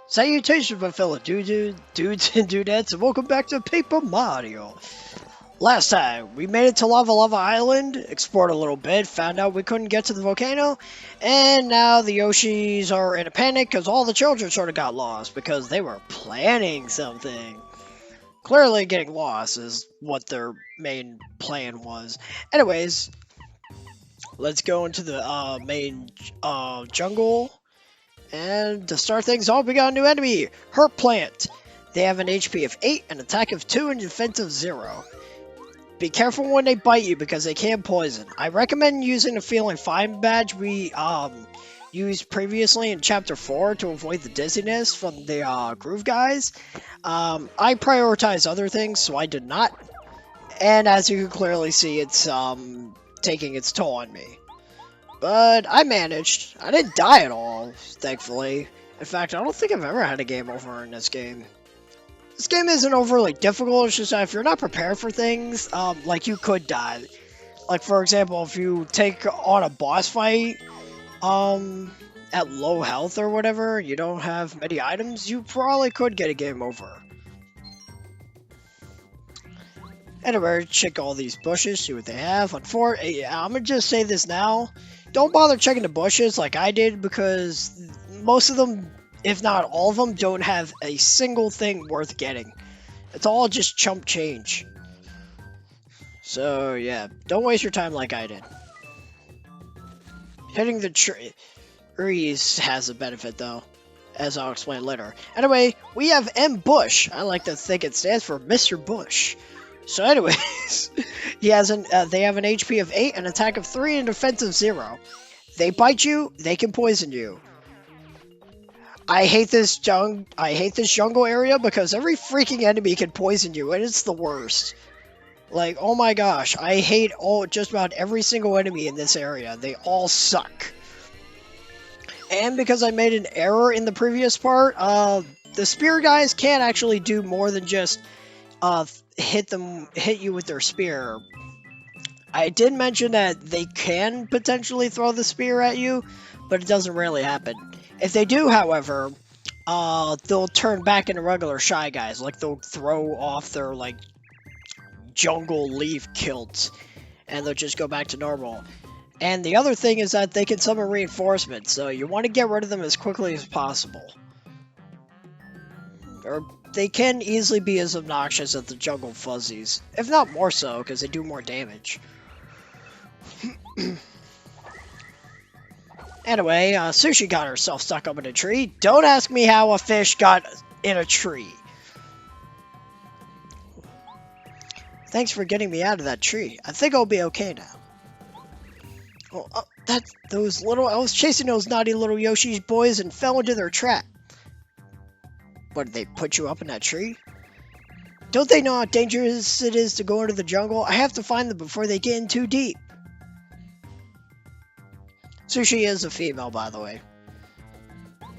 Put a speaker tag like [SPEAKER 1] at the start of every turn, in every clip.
[SPEAKER 1] Salutations, my fellow dudes and dudettes, and welcome back to Paper Mario. Last time, we made it to Lava Lava Island, explored a little bit, found out we couldn't get to the volcano, and now the Yoshis are in a panic because all the children sort of got lost because they were planning something. Clearly, getting lost is what their main plan was. Anyways, let's go into the main jungle. And to start things off, we got a new enemy, Herp Plant. They have an HP of 8, an attack of 2, and defense of 0. Be careful when they bite you because they can poison. I recommend using the Feeling Fine badge we used previously in Chapter 4 to avoid the dizziness from the Groove guys. I prioritize other things, so I did not. And as you can clearly see, it's taking its toll on me. But I managed. I didn't die at all, thankfully. In fact, I don't think I've ever had a game over in this game. This game isn't overly difficult, it's just that if you're not prepared for things, like you could die. Like, for example, if you take on a boss fight, at low health or whatever, you don't have many items, you probably could get a game over. Anyway, check all these bushes, see what they have. Unfortunately, I'm gonna just say this now. Don't bother checking the bushes like I did because most of them, if not all of them, don't have a single thing worth getting. It's all just chump change. So yeah, don't waste your time like I did. Hitting the trees has a benefit though, as I'll explain later. Anyway, we have M. Bush. I like to think it stands for Mr. Bush. So anyways, they have an HP of 8, an attack of 3, and defense of 0. They bite you, they can poison you. I hate this jungle area because every freaking enemy can poison you, and it's the worst. Like, oh my gosh, I hate just about every single enemy in this area. They all suck. And because I made an error in the previous part, the spear guys can't actually do more than just hit you with their spear. I did mention that they can potentially throw the spear at you, but it doesn't really happen. If they do, however, they'll turn back into regular Shy Guys. Like, they'll throw off their, like, jungle leaf kilt, and they'll just go back to normal. And the other thing is that they can summon reinforcements, so you want to get rid of them as quickly as possible. Or they can easily be as obnoxious as the jungle fuzzies, if not more so, because they do more damage. Anyway, Sushi got herself stuck up in a tree. Don't ask me how a fish got in a tree. Thanks for getting me out of that tree. I think I'll be okay now. Oh, I was chasing those naughty little Yoshi's boys and fell into their trap. What, did they put you up in that tree? Don't they know how dangerous it is to go into the jungle? I have to find them before they get in too deep. Sushi is a female, by the way.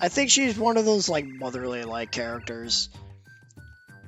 [SPEAKER 1] I think she's one of those, like, motherly-like characters.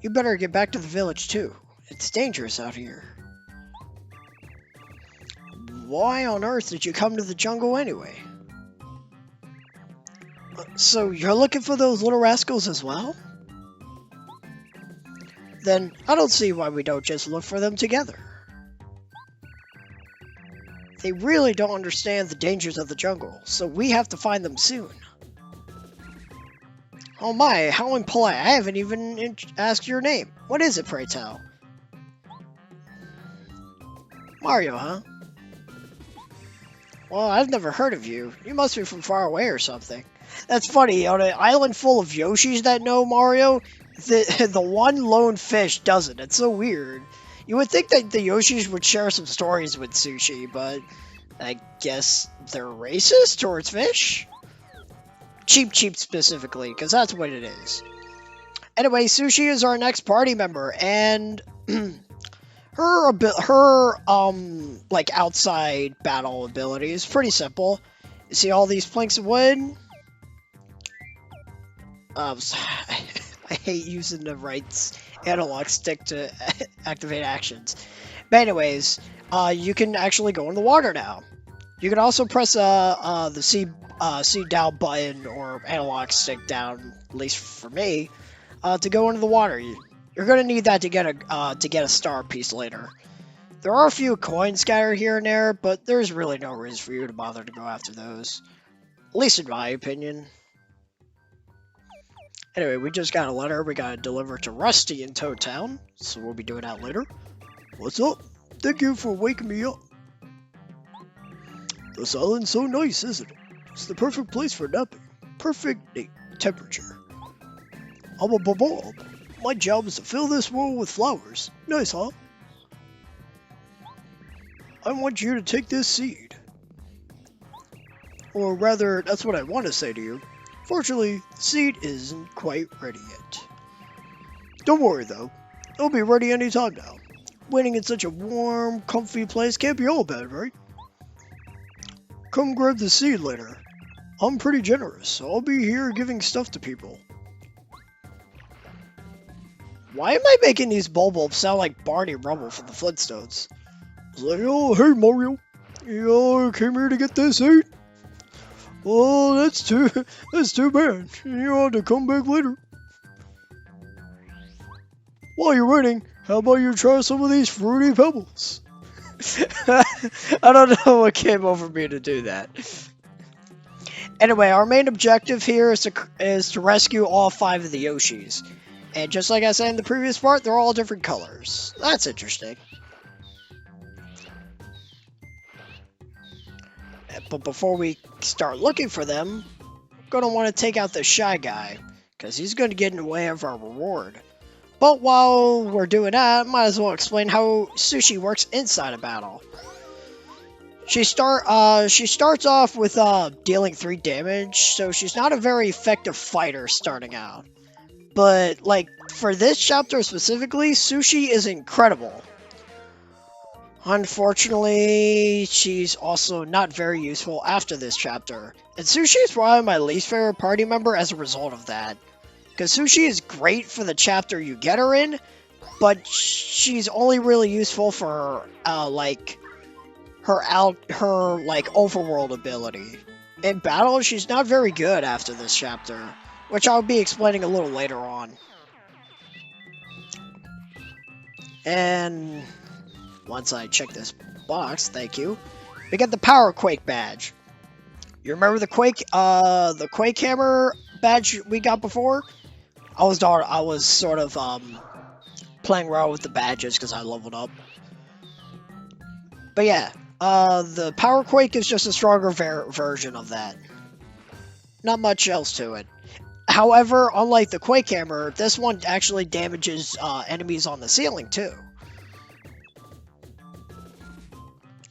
[SPEAKER 1] You better get back to the village, too. It's dangerous out here. Why on earth did you come to the jungle anyway? So you're looking for those little rascals as well? Then I don't see why we don't just look for them together. They really don't understand the dangers of the jungle, so we have to find them soon. Oh my, how impolite. I haven't even asked your name. What is it, pray tell? Mario, huh? Well, I've never heard of you. You must be from far away or something. That's funny, on an island full of Yoshis that know Mario, the one lone fish doesn't. It's so weird. You would think that the Yoshis would share some stories with Sushi, but I guess they're racist towards fish? Cheap specifically, because that's what it is. Anyway, Sushi is our next party member, and her like outside battle ability is pretty simple. You see all these planks of wood? I hate using the right analog stick to activate actions. But anyways, you can actually go in the water now. You can also press the C C down button or analog stick down, at least for me, to go into the water. You're gonna need that to get a star piece later. There are a few coins scattered here and there, but there's really no reason for you to bother to go after those. At least in my opinion. Anyway, we just got a letter we gotta deliver to Rusty in Toad Town, so we'll be doing that later. What's up? Thank you for waking me up. This island's so nice, isn't it? It's the perfect place for napping. Perfect temperature. I'm a bob. My job is to fill this world with flowers. Nice, huh? I want you to take this seed. Or rather, that's what I want to say to you. Fortunately, the seed isn't quite ready yet. Don't worry though, it'll be ready any time now. Waiting in such a warm, comfy place can't be all bad, right? Come grab the seed later. I'm pretty generous, so I'll be here giving stuff to people. Why am I making these bulbs sound like Barney Rubble from the Flintstones? It's like, oh, hey Mario. I came here to get this seed. Oh, that's too bad. You ought to come back later. While you're waiting, how about you try some of these fruity pebbles? I don't know what came over me to do that. Anyway, our main objective here is to rescue all 5 of the Yoshis. And just like I said in the previous part, they're all different colors. That's interesting. But before we start looking for them, we're going to want to take out the shy guy, because he's going to get in the way of our reward. But while we're doing that, might as well explain how Sushi works inside a battle. She starts off with dealing 3 damage, so she's not a very effective fighter starting out. But like for this chapter specifically, Sushi is incredible. Unfortunately, she's also not very useful after this chapter. And Sushi is probably my least favorite party member as a result of that. Because Sushi is great for the chapter you get her in, but she's only really useful for, her overworld ability. In battle, she's not very good after this chapter, which I'll be explaining a little later on. And once I check this box, thank you, we get the Power Quake badge. You remember the Quake Hammer badge we got before? I was sort of playing around with the badges because I leveled up. But yeah, the Power Quake is just a stronger version of that. Not much else to it. However, unlike the Quake Hammer, this one actually damages enemies on the ceiling too.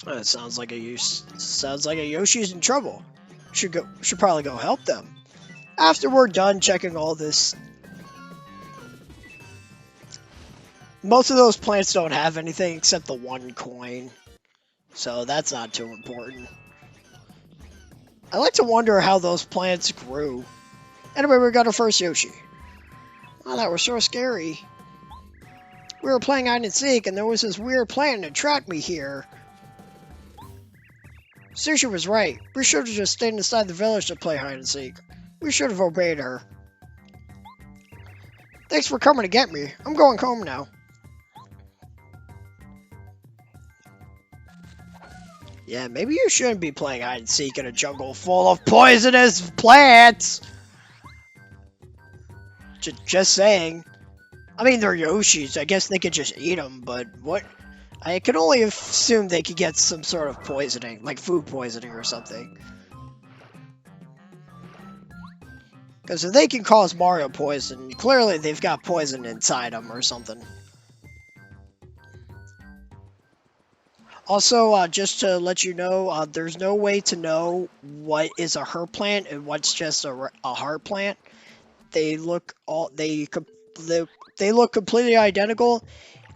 [SPEAKER 1] It sounds like a Yoshi's in trouble. Should probably go help them. After we're done checking all this, most of those plants don't have anything except the 1 coin, so that's not too important. I like to wonder how those plants grew. Anyway, we got our first Yoshi. Oh, that was so scary. We were playing hide and seek, and there was this weird plant that tracked me here. Sushi was right. We should have just stayed inside the village to play hide and seek. We should have obeyed her. Thanks for coming to get me. I'm going home now. Yeah, maybe you shouldn't be playing hide and seek in a jungle full of poisonous plants. Just saying. I mean, they're Yoshis. I guess they could just eat them, but what? I could only assume they could get some sort of poisoning, like food poisoning or something. Because if they can cause Mario poison, clearly they've got poison inside them or something. Also, just to let you know, there's no way to know what is a herb plant and what's just a heart plant. They look completely identical,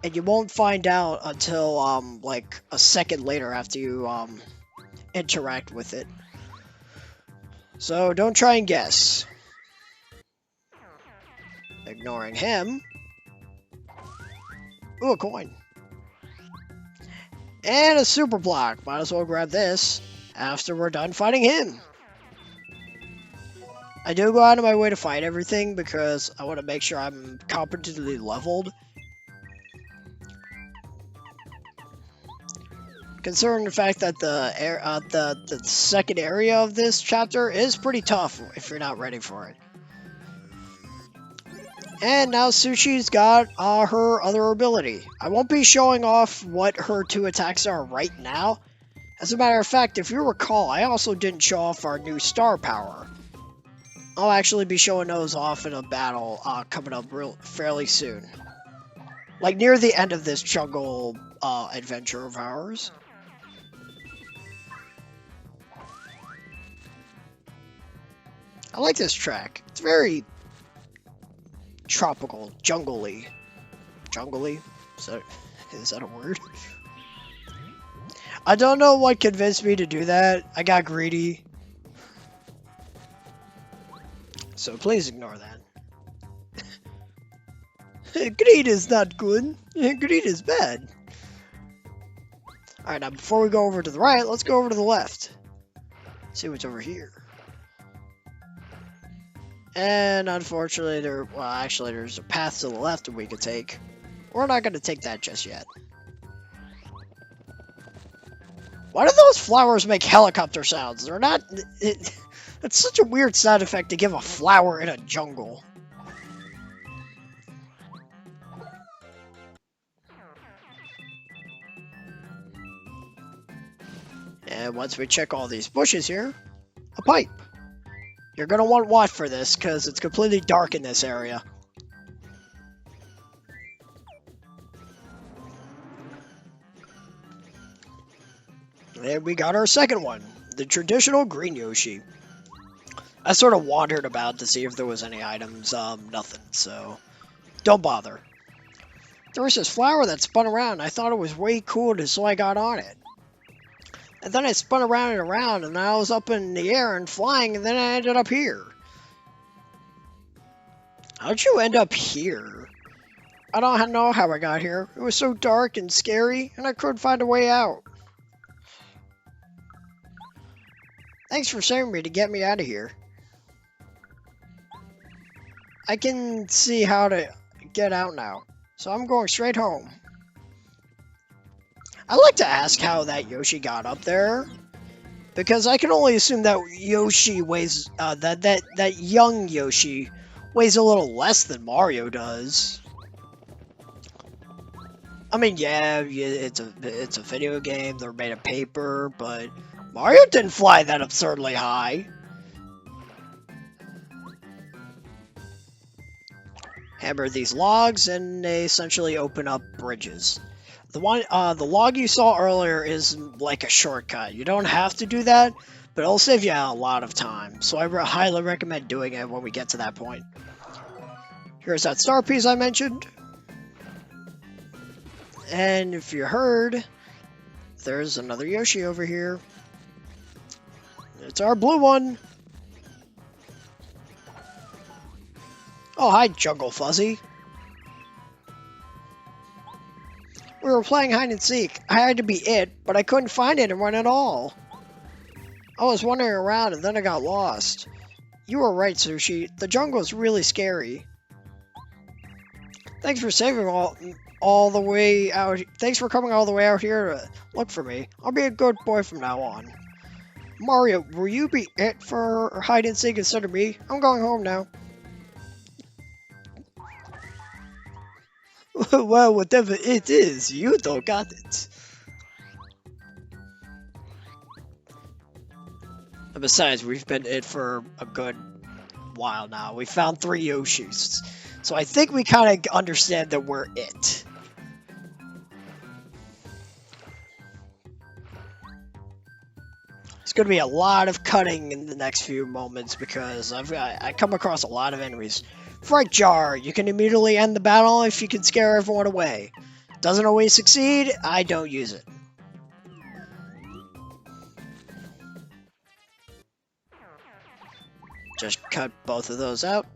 [SPEAKER 1] and you won't find out until like a second later after you interact with it. So don't try and guess. Ignoring him. Ooh, a coin. And a super block. Might as well grab this after we're done fighting him. I do go out of my way to fight everything because I want to make sure I'm competently leveled. Considering the fact that the second area of this chapter is pretty tough if you're not ready for it. And now Sushi's got her other ability. I won't be showing off what her 2 attacks are right now. As a matter of fact, if you recall, I also didn't show off our new star power. I'll actually be showing those off in a battle coming up fairly soon. Like near the end of this jungle adventure of ours. I like this track. It's very tropical, jungly. Jungly? Is that a word? I don't know what convinced me to do that. I got greedy. So please ignore that. Greed is not good. Greed is bad. Alright, now before we go over to the right, let's go over to the left. See what's over here. And unfortunately, there's a path to the left that we could take. We're not going to take that just yet. Why do those flowers make helicopter sounds? They're not... That's such a weird sound effect to give a flower in a jungle. And once we check all these bushes here, a pipe. You're going to want watch for this, because it's completely dark in this area. And we got our second one, the traditional green yoshi. I sort of wandered about to see if there was any items, nothing, so don't bother. There was this flower that spun around, I thought it was way cool, so I got on it. And then I spun around and around, and I was up in the air and flying, and then I ended up here. How'd you end up here? I don't know how I got here. It was so dark and scary, and I couldn't find a way out. Thanks for saving me to get me out of here. I can see how to get out now, so I'm going straight home. I'd like to ask how that Yoshi got up there, because I can only assume that Yoshi weighs, that young Yoshi weighs a little less than Mario does. I mean, yeah, it's a video game, they're made of paper, but Mario didn't fly that absurdly high. Hammer these logs, and they essentially open up bridges. The log you saw earlier is like a shortcut. You don't have to do that, but it'll save you a lot of time. So I highly recommend doing it when we get to that point. Here's that star piece I mentioned. And if you heard, there's another Yoshi over here. It's our blue one. Oh, hi, Jungle Fuzzy. We were playing hide and seek. I had to be it, but I couldn't find anyone at all. I was wandering around and then I got lost. You were right, Sushi. The jungle is really scary. Thanks for saving all the way out. Thanks for coming all the way out here to look for me. I'll be a good boy from now on. Mario, will you be it for hide and seek instead of me? I'm going home now. Well, whatever it is, you don't got it. And besides, we've been it for a good while now. We found 3 Yoshis. So I think we kind of understand that we're it. There's going to be a lot of cutting in the next few moments because I come across a lot of enemies. Fright Jar. You can immediately end the battle if you can scare everyone away. Doesn't always succeed. I don't use it. Just cut both of those out.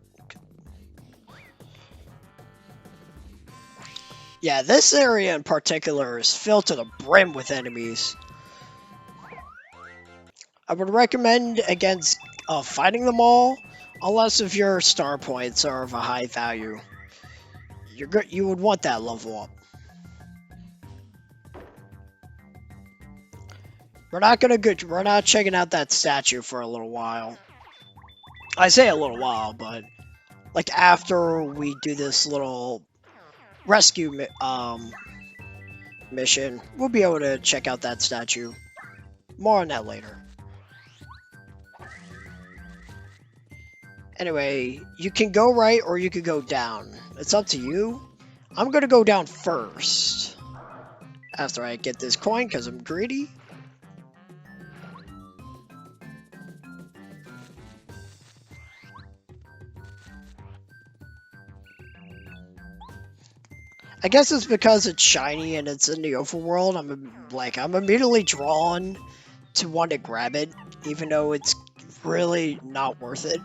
[SPEAKER 1] Yeah, this area in particular is filled to the brim with enemies. I would recommend against fighting them all, Unless if your star points are of a high value. You would want that level up. We're not checking out that statue for a little while. I say a little while, but like after we do this little rescue mission, we'll be able to check out that statue. More on that later. Anyway, you can go right or you could go down. It's up to you. I'm gonna go down first. After I get this coin, because I'm greedy. I guess it's because it's shiny and it's in the overworld. I'm immediately drawn to want to grab it, even though it's really not worth it.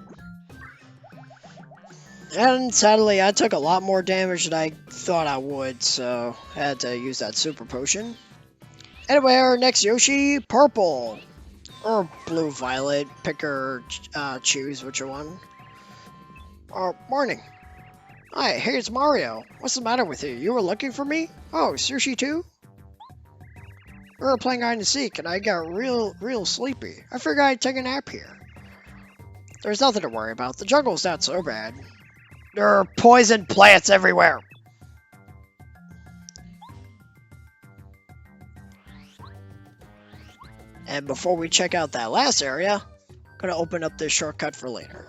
[SPEAKER 1] And sadly, I took a lot more damage than I thought I would, so I had to use that super potion. Anyway, our next Yoshi, purple. Or blue, violet. Pick or choose which one. Morning. Hi, hey, it's Mario. What's the matter with you? You were looking for me? Oh, sushi too? We were playing hide and seek, and I got real sleepy. I figured I'd take a nap here. There's nothing to worry about. The jungle's not so bad. There are poison plants everywhere. And before we check out that last area, I'm gonna open up this shortcut for later.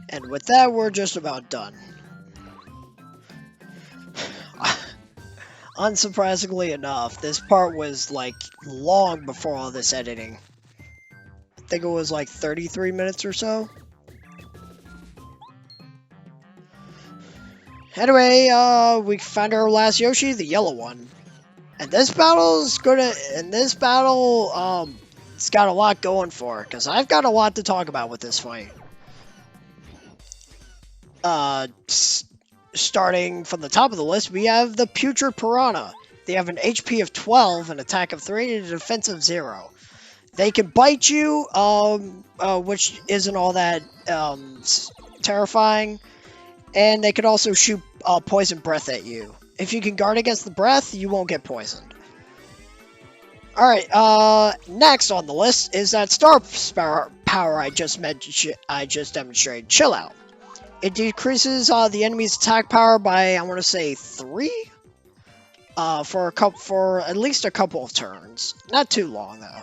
[SPEAKER 1] And with that, we're just about done. Unsurprisingly enough, this part was like long before all this editing. I think it was like 33 minutes or so. Anyway, we found our last Yoshi, the yellow one. And this battle's it's got a lot going for it, because I've got a lot to talk about with this fight. Starting from the top of the list, we have the Putrid Piranha. They have an HP of 12, an attack of 3, and a defense of 0. They can bite you, which isn't all that terrifying. And they can also shoot poison breath at you. If you can guard against the breath, you won't get poisoned. Alright, next on the list is that star power I just demonstrated. Chill Out. It decreases the enemy's attack power by, I want to say, 3? For at least a couple of turns. Not too long, though.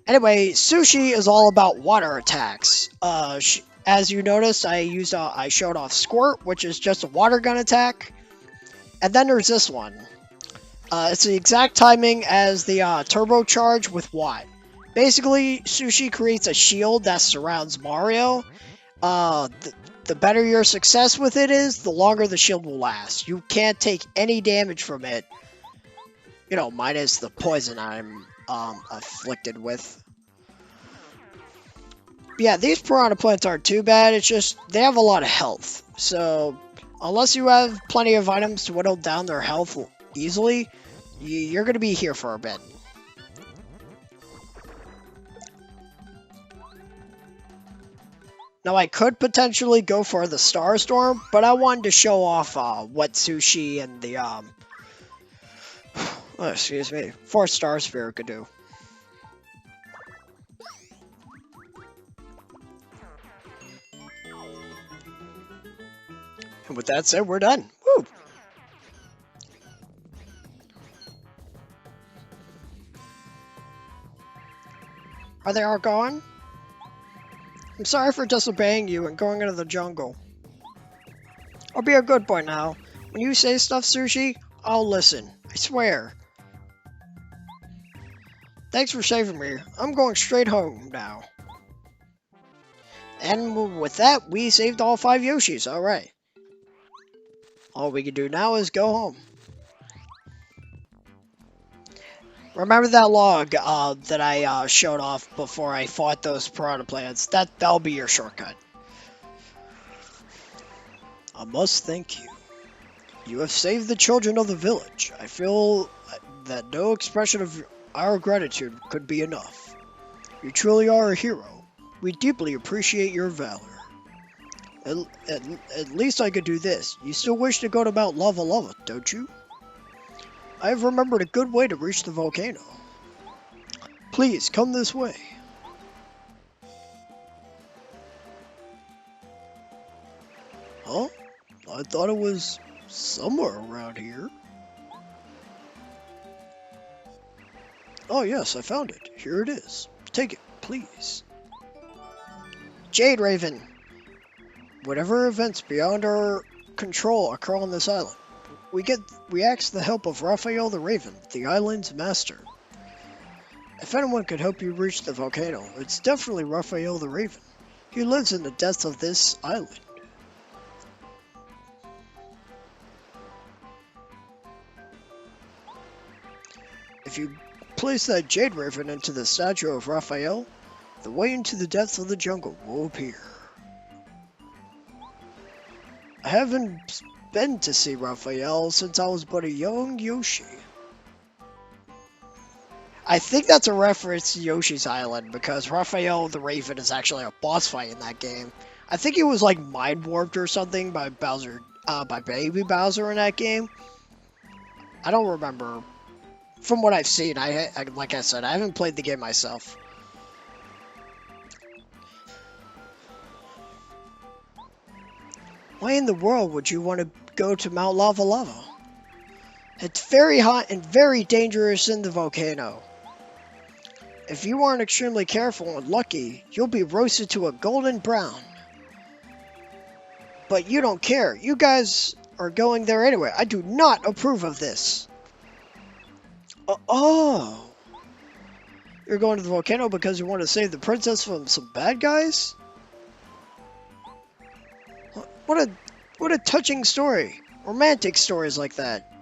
[SPEAKER 1] Anyway, Sushi is all about water attacks. As you noticed, I showed off Squirt, which is just a water gun attack. And then there's this one. It's the exact timing as the Turbo Charge with Watt. Basically, Sushi creates a shield that surrounds Mario. The better your success with it is, the longer the shield will last. You can't take any damage from it. You know, minus the poison I'm afflicted with. Yeah, these piranha plants aren't too bad. It's just, they have a lot of health. So, unless you have plenty of items to whittle down their health easily, you're going to be here for a bit. Now, I could potentially go for the Star Storm, but I wanted to show off what Sushi and the, excuse me, 4-star Sphere could do. And with that said, we're done. Woo! Are they all gone? I'm sorry for disobeying you and going into the jungle. I'll be a good boy now. When you say stuff, Sushi, I'll listen. I swear. Thanks for saving me. I'm going straight home now. And with that, we saved all 5 Yoshis. Alright. All we can do now is go home. Remember that log that I showed off before I fought those piranha plants? That'll be your shortcut. I must thank you. You have saved the children of the village. I feel that no expression of our gratitude could be enough. You truly are a hero. We deeply appreciate your valor. At, at least I could do this. You still wish to go to Mount Lava Lava, don't you? I have remembered a good way to reach the volcano. Please, come this way. Huh? I thought it was somewhere around here. Oh yes, I found it. Here it is. Take it, please. Jade Raven. Whatever events beyond our control occur on this island, we ask the help of Raphael the Raven, the island's master. If anyone could help you reach the volcano, it's definitely Raphael the Raven. He lives in the depths of this island. If you place that Jade Raven into the statue of Raphael, the way into the depths of the jungle will appear. I haven't been to see Raphael since I was but a young Yoshi. I think that's a reference to Yoshi's Island, because Raphael the Raven is actually a boss fight in that game. I think he was like mind warped or something by Bowser, by Baby Bowser in that game. I don't remember. From what I've seen, like I said, I haven't played the game myself. Why in the world would you want to go to Mount Lava Lava? It's very hot and very dangerous in the volcano. If you aren't extremely careful and lucky, you'll be roasted to a golden brown. But you don't care. You guys are going there anyway. I do not approve of this. Oh. You're going to the volcano because you want to save the princess from some bad guys? What a touching story. Romantic stories like that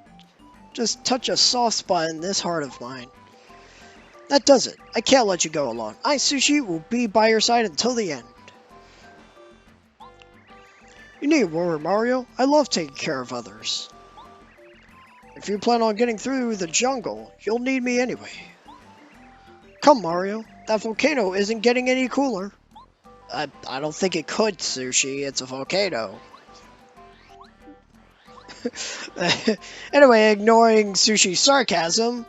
[SPEAKER 1] just touch a soft spot in this heart of mine. That does it. I can't let you go alone. I, Sushi, will be by your side until the end. You needn't worry, Mario. I love taking care of others. If you plan on getting through the jungle, you'll need me anyway. Come, Mario. That volcano isn't getting any cooler. I don't think it could, Sushi. It's a volcano. Anyway, ignoring Sushi's sarcasm,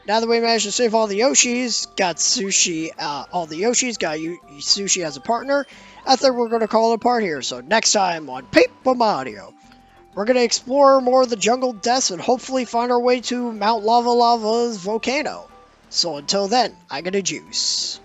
[SPEAKER 1] now that we managed to save all the Yoshis, got Sushi, all the Yoshis, got Sushi as a partner, I think we're going to call it a part here. So next time on Paper Mario, we're going to explore more of the jungle depths and hopefully find our way to Mount Lava Lava's volcano. So until then, I got a juice.